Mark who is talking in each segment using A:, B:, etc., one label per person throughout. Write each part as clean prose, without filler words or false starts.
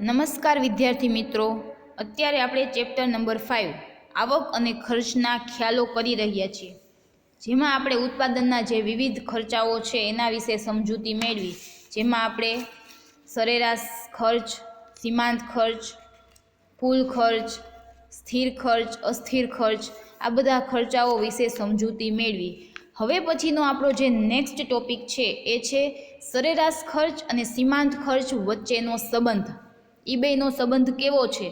A: નમસ્કાર વિદ્યાર્થી મિત્રો, અત્યારે આપણે ચેપ્ટર નંબર 5 આવક અને ખર્ચના ખ્યાલો કરી રહ્યા છીએ, જેમાં આપણે ઉત્પાદનના જે વિવિધ ખર્ચાઓ છે એના વિશે સમજૂતી મેળવી, જેમાં આપણે સરેરાશ ખર્ચ, સીમાંત ખર્ચ, કુલ ખર્ચ, સ્થિર ખર્ચ, અસ્થિર ખર્ચ, આ બધા ખર્ચાઓ વિશે સમજૂતી મેળવી. હવે પછીનો આપણો જે નેક્સ્ટ ટોપિક છે એ છે સરેરાશ ખર્ચ અને સીમાંત ખર્ચ વચ્ચેનો સંબંધ. એ બેનો સંબંધ કેવો છે?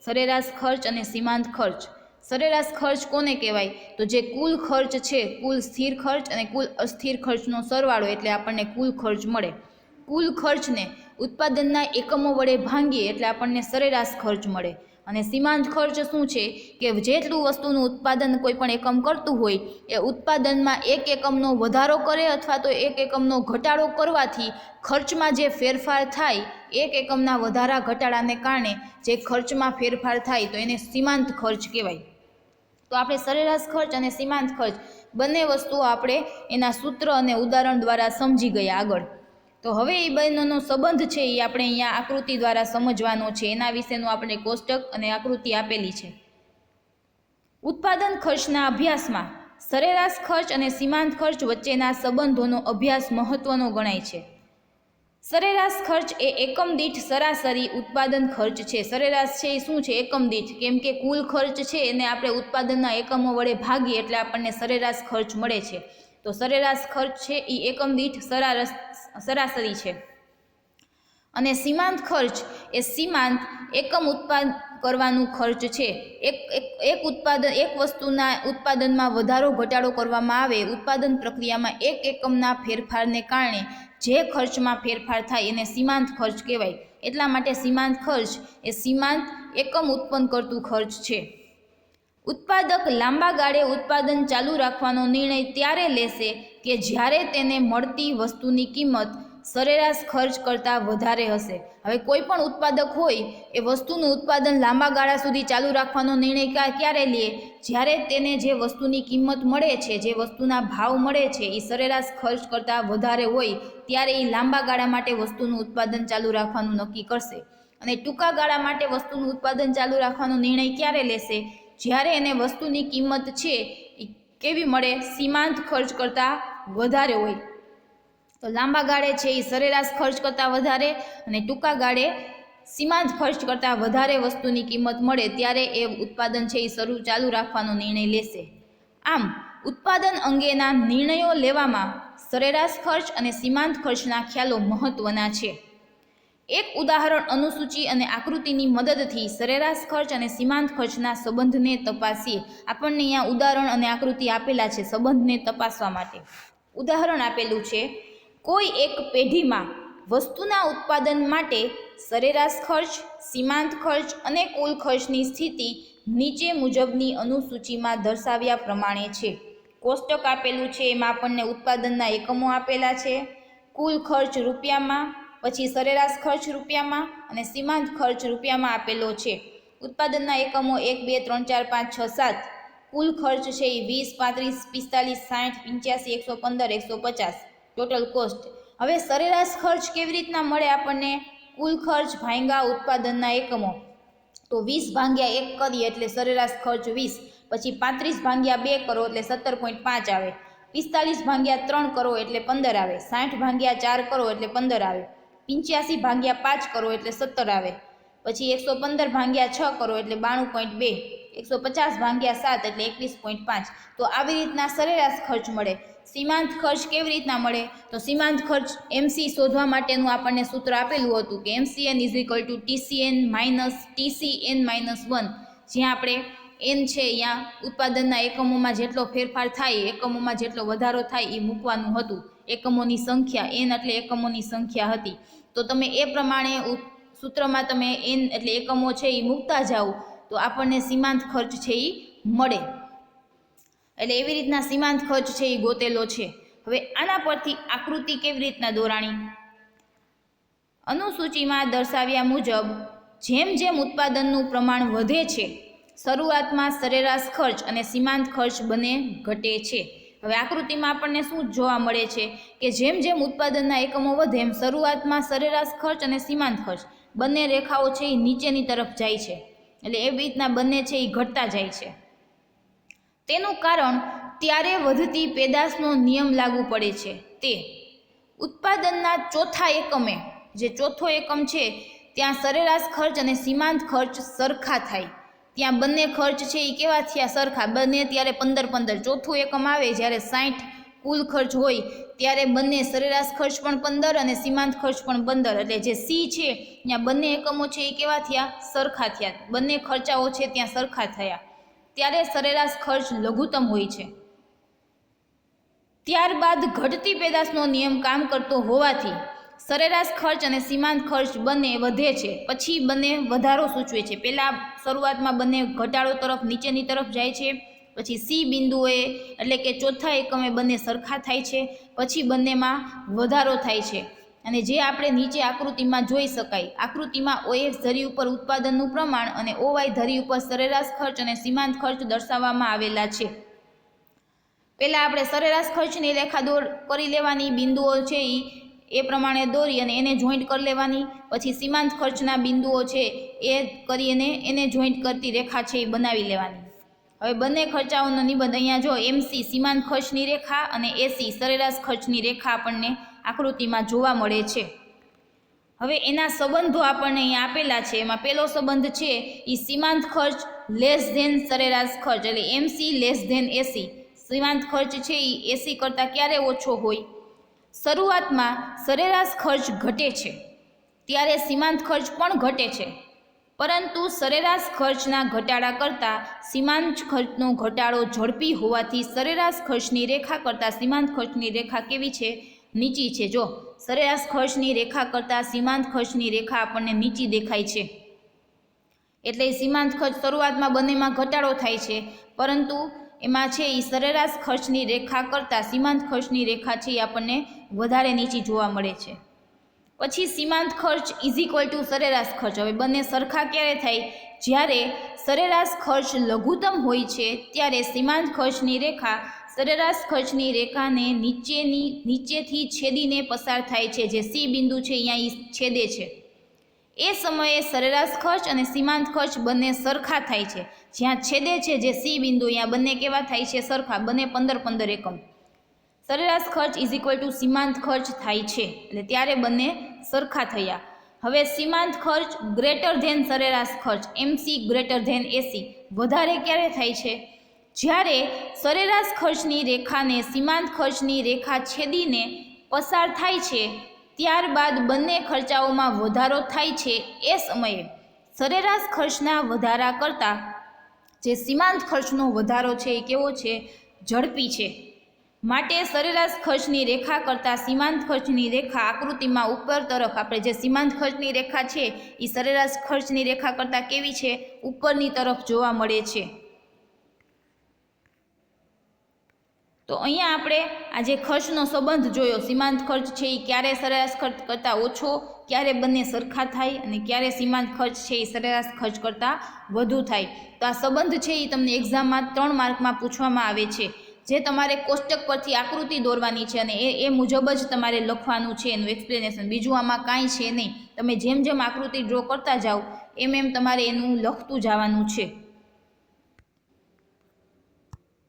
A: સરેરાશ ખર્ચ અને સીમાંત ખર્ચ. સરેરાશ ખર્ચ કોને કહેવાય? તો જે કુલ ખર્ચ છે, કુલ સ્થિર ખર્ચ અને કુલ અસ્થિર ખર્ચનો સરવાળો, એટલે આપણને કુલ ખર્ચ મળે. કુલ ખર્ચને ઉત્પાદનના એકમો વડે ભાંગીએ એટલે આપણને સરેરાશ ખર્ચ મળે. અને સીમાંત ખર્ચ શું છે કે જેટલું વસ્તુનું ઉત્પાદન કોઈ પણ એકમ કરતું હોય એ ઉત્પાદનમાં એક એકમનો વધારો કરે અથવા તો એક એકમનો ઘટાડો કરવાથી ખર્ચમાં જે ફેરફાર થાય, એક એકમના વધારા ઘટાડાને કારણે જે ખર્ચમાં ફેરફાર થાય તો એને સીમાંત ખર્ચ કહેવાય. તો આપણે સરેરાશ ખર્ચ અને સીમાંત ખર્ચ બંને વસ્તુઓ આપણે એના સૂત્ર અને ઉદાહરણ દ્વારા સમજી ગયા આગળ. તો હવે એ બંનેનો સંબંધ છે એ આપણે અહીંયા આકૃતિ દ્વારા સમજવાનો છે. એના વિશેનું આપણે કોષ્ટક અને આકૃતિ આપેલી છે. ઉત્પાદન ખર્ચના અભ્યાસમાં સરેરાશ ખર્ચ અને સીમાંત ખર્ચ વચ્ચેના સંબંધોનો અભ્યાસ મહત્વનો ગણાય છે. સરેરાશ ખર્ચ એ એકમ દીઠ સરાસરી ઉત્પાદન ખર્ચ છે. સરેરાશ છે એ શું છે? એકમ દીઠ. કેમ કે કુલ ખર્ચ છે એને આપણે ઉત્પાદનના એકમો વડે ભાગીએ એટલે આપણને સરેરાશ ખર્ચ મળે છે. તો સરેરાશ ખર્ચ છે એ એકમ દીઠ સરાસરી છે. અને સીમાંત ખર્ચ એ સીમાંત એકમ ઉત્પાદન કરવાનું ખર્ચ છે. એક વસ્તુના ઉત્પાદનમાં વધારો ઘટાડો કરવામાં આવે, ઉત્પાદન પ્રક્રિયામાં એક એકમના ફેરફારને કારણે જે ખર્ચમાં ફેરફાર થાય એને સીમાંત ખર્ચ કહેવાય. એટલા માટે સીમાંત ખર્ચ એ સીમાંત એકમ ઉત્પન્ન કરતું ખર્ચ છે. ઉત્પાદક લાંબા ગાળે ઉત્પાદન ચાલુ રાખવાનો નિર્ણય ત્યારે લેશે કે જ્યારે તેને મળતી વસ્તુની કિંમત સરેરાશ ખર્ચ કરતાં વધારે હશે. હવે કોઈ પણ ઉત્પાદક હોય એ વસ્તુનું ઉત્પાદન લાંબા ગાળા સુધી ચાલુ રાખવાનો નિર્ણય ક્યારે લે? જ્યારે તેને જે વસ્તુની કિંમત મળે છે, જે વસ્તુના ભાવ મળે છે એ સરેરાશ ખર્ચ કરતાં વધારે હોય ત્યારે એ લાંબા ગાળા માટે વસ્તુનું ઉત્પાદન ચાલુ રાખવાનું નક્કી કરશે. અને ટૂંકા ગાળા માટે વસ્તુનું ઉત્પાદન ચાલુ રાખવાનો નિર્ણય ક્યારે લેશે? જ્યારે એને વસ્તુની કિંમત છે એ કેવી મળે? સીમાંત ખર્ચ કરતાં વધારે હોય. તો લાંબા ગાળે છે એ સરેરાશ ખર્ચ કરતાં વધારે અને ટૂંકા ગાળે સીમાંત ખર્ચ કરતાં વધારે વસ્તુની કિંમત મળે ત્યારે એ ઉત્પાદન છે એ ચાલુ રાખવાનો નિર્ણય લેશે. આમ ઉત્પાદન અંગેના નિર્ણયો લેવામાં સરેરાશ ખર્ચ અને સીમાંત ખર્ચના ખ્યાલો મહત્વના છે. એક ઉદાહરણ અનુસૂચિ અને આકૃતિની મદદથી સરેરાશ ખર્ચ અને સીમાંત ખર્ચના સંબંધને તપાસીએ. આપણને અહીંયા ઉદાહરણ અને આકૃતિ આપેલા છે સંબંધને તપાસવા માટે. ઉદાહરણ આપેલું છે, કોઈ એક પેઢીમાં વસ્તુના ઉત્પાદન માટે સરેરાશ ખર્ચ, સીમાંત ખર્ચ અને કુલ ખર્ચની સ્થિતિ નીચે મુજબની અનુસૂચિમાં દર્શાવ્યા પ્રમાણે છે. કોષ્ટક આપેલું છે, એમાં આપણને ઉત્પાદનના એકમો આપેલા છે, કુલ ખર્ચ રૂપિયામાં, પછી સરેરાશ ખર્ચ રૂપિયામાં અને સીમાંત ખર્ચ રૂપિયામાં આપેલો છે. ઉત્પાદનના એકમો 1, 2, 3, 4, 5, 6, 7. કુલ ખર્ચ છે એ 20, 35, 45, 60, 85, 115, 150 ટોટલ કોસ્ટ. હવે સરેરાશ ખર્ચ કેવી રીતના મળે આપણને? કુલ ખર્ચ ભાંગ્યા ઉત્પાદનના એકમો. તો 20 ભાગ્યા 1 કરીએ એટલે સરેરાશ ખર્ચ 20. પછી 35 ભાગ્યા 2 કરો એટલે 17.5 આવે. 45 ભાગ્યા 3 કરો એટલે 15 આવે. 60 ભાગ્યા 4 કરો એટલે 15 આવે. 85 ભાગ્યા 5 કરો એટલે 17 આવે. પછી 115 ભાગ્યા 6 કરો એટલે 92.2. 150 ભાગ્યા 7 એટલે 21.5. તો આવી રીતના સરેરાશ ખર્ચ મળે. સીમાંત ખર્ચ કેવી રીતના મળે? તો સીમાંત ખર્ચ MC શોધવા માટેનું આપણને સૂત્ર આપેલું હતું કે MCN = TCN - TCN - 1. જ્યાં આપણે N છે અહીંયા ઉત્પાદનના એકમોમાં જેટલો ફેરફાર થાય, એકમોમાં જેટલો વધારો થાય એ મૂકવાનું હતું. એકમોની સંખ્યા N એટલે એકમોની સંખ્યા હતી. તો તમે એ પ્રમાણે સૂત્રમાં તમે N એટલે એકમો છે એ મૂકતા જાઓ તો આપણને સીમાંત ખર્ચ છે એ મળે. એટલે એવી રીતના સીમાંત ખર્ચ છે એ ગોતેલો છે. હવે આના પરથી આકૃતિ કેવી રીતના દોરાણી? અનુસૂચિમાં દર્શાવ્યા મુજબ જેમ જેમ ઉત્પાદનનું પ્રમાણ વધે છે, શરૂઆતમાં સરેરાશ ખર્ચ અને સીમાંત ખર્ચ બંને ઘટે છે. હવે આકૃતિમાં આપણને શું જોવા મળે છે કે જેમ જેમ ઉત્પાદનના એકમો વધે એમ શરૂઆતમાં સરેરાશ ખર્ચ અને સીમાંત ખર્ચ બંને રેખાઓ છે એ નીચેની તરફ જાય છે, એટલે એ રીતના બંને છે એ ઘટતા જાય છે. તેનું કારણ ત્યારે વધતી પેદાશનો નિયમ લાગુ પડે છે. તે ઉત્પાદનના ચોથા એકમે, જે ચોથો એકમ છે ત્યાં સરેરાશ ખર્ચ અને સીમાંત ખર્ચ સરખા થાય. ત્યાં બંને ખર્ચ છે એ કેવા થયા? સરખા. બંને ત્યારે 15-15. ચોથું એકમ આવે જ્યારે 60 કુલ ખર્ચ હોય ત્યારે બંને સરેરાશ ખર્ચ પણ 15 અને સીમાંત ખર્ચ પણ 15. એટલે જે સી છે ત્યાં બંને એકમો છે એ કેવા થયા? સરખા થયા. બંને ખર્ચાઓ છે ત્યાં સરખા થયા ત્યારે સરેરાશ ખર્ચ લઘુત્તમ હોય છે. ત્યારબાદ ઘટતી પેદાશનો નિયમ કામ કરતો હોવાથી સરેરાશ ખર્ચ અને સીમાંત ખર્ચ બંને વધે છે. પછી બંને વધારો સૂચવે છે. પહેલાં શરૂઆતમાં બંને ઘટાડો તરફ નીચેની તરફ જાય છે, પછી સી બિંદુએ એટલે કે ચોથા એકમે બંને સરખા થાય છે, પછી બંનેમાં વધારો થાય છે. અને જે આપણે નીચે આકૃતિમાં જોઈ શકાય, આકૃતિમાં OX ધરી ઉપર ઉત્પાદનનું પ્રમાણ અને OY ધરી ઉપર સરેરાશ ખર્ચ અને સીમાંત ખર્ચ દર્શાવવામાં આવેલા છે. પહેલાં આપણે સરેરાશ ખર્ચની રેખા કરી લેવાની, બિંદુઓ છે એ પ્રમાણે દોરી અને એને જોઈન્ટ કરી લેવાની. પછી સીમાંત ખર્ચના બિંદુઓ છે એ કરી અને એને જોઈન્ટ કરતી રેખા છે એ બનાવી લેવાની. હવે બંને ખર્ચાઓનો નિબંધ અહીંયા જો MC સીમાંત ખર્ચની રેખા અને AC સરેરાશ ખર્ચની રેખા આપણને આકૃતિમાં જોવા મળે છે. હવે એના સંબંધો આપણને અહીંયા આપેલા છે. એમાં પહેલો સંબંધ છે એ સીમાંત ખર્ચ લેસ ધેન સરેરાશ ખર્ચ, એટલે MC લેસ ધેન AC. સીમાંત ખર્ચ છે એ AC કરતાં ક્યારે ઓછો હોય? શરૂઆતમાં સરેરાશ ખર્ચ ઘટે છે ત્યારે સીમાંત ખર્ચ પણ ઘટે છે, પરંતુ સરેરાશ ખર્ચના ઘટાડા કરતાં સીમાંત ખર્ચનો ઘટાડો ઝડપી હોવાથી સરેરાશ ખર્ચની રેખા કરતાં સીમાંત ખર્ચની રેખા કેવી છે? નીચી છે. જો સરેરાશ ખર્ચની રેખા કરતાં સીમાંત ખર્ચની રેખા આપણને નીચી દેખાય છે. એટલે સીમાંત ખર્ચ શરૂઆતમાં બંનેમાં ઘટાડો થાય છે, પરંતુ એમાં છે એ સરેરાશ ખર્ચની રેખા કરતાં સીમાંત ખર્ચની રેખા છે એ આપણને વધારે નીચી જોવા મળે છે. પછી સીમાંત ખર્ચ ઇઝ ઇક્વલ ટુ સરેરાશ ખર્ચ. હવે બંને સરખા ક્યારે થાય? જ્યારે સરેરાશ ખર્ચ લઘુત્તમ હોય છે ત્યારે સીમાંત ખર્ચની રેખા સરેરાશ ખર્ચની રેખાને નીચેથી છેદીને પસાર થાય છે. જે સી બિંદુ છે અહીંયા છેદે છે. એ સમયે સરેરાશ ખર્ચ અને સીમાંત ખર્ચ બંને સરખા થાય છે. જ્યાં છેદે છે જે સી બિંદુ, અહીંયા બંને કેવા થાય છે? સરખા. બંને 15-15 એકમ. સરેરાશ ખર્ચ ઇઝ ઇક્વલ ટુ સીમાંત ખર્ચ થાય છે, એટલે ત્યારે બંને સરખા થયા. હવે સીમાંત ખર્ચ ગ્રેટર ધેન સરેરાશ ખર્ચ, MC ગ્રેટર ધેન AC વધારે ક્યારે થાય છે? જ્યારે સરેરાશ ખર્ચની રેખાને સીમાંત ખર્ચની રેખા છેદીને પસાર થાય છે ત્યારબાદ બંને ખર્ચાઓમાં વધારો થાય છે. એ સમયે સરેરાશ ખર્ચના વધારા કરતાં જે સીમાંત ખર્ચનો વધારો છે એ કેવો છે? ઝડપી છે. માટે સરેરાશ ખર્ચની રેખા કરતાં સીમાંત ખર્ચની રેખા આકૃતિમાં ઉપર તરફ, આપણે જે સીમાંત ખર્ચની રેખા છે એ સરેરાશ ખર્ચની રેખા કરતાં કેવી છે? ઉપરની તરફ જોવા મળે છે. તો અહીંયા આપણે આ જે ખર્ચનો સંબંધ જોયો, સીમાંત ખર્ચ છે એ ક્યારે સરેરાશ ખર્ચ કરતાં ઓછો, ક્યારે બંને સરખા થાય અને ક્યારે સીમાંત ખર્ચ છે એ સરેરાશ ખર્ચ કરતાં વધુ થાય. તો આ સંબંધ છે એ તમને એક્ઝામમાં 3 માર્કમાં પૂછવામાં આવે છે, જે તમારે કોષ્ટક પરથી આકૃતિ દોરવાની છે અને એ મુજબ જ તમારે લખવાનું છે એનું એક્સપ્લેનેશન. બીજું આમાં કાંઈ છે નહીં. તમે જેમ જેમ આકૃતિ ડ્રો કરતા જાઓ એમ તમારે એનું લખતું જવાનું છે.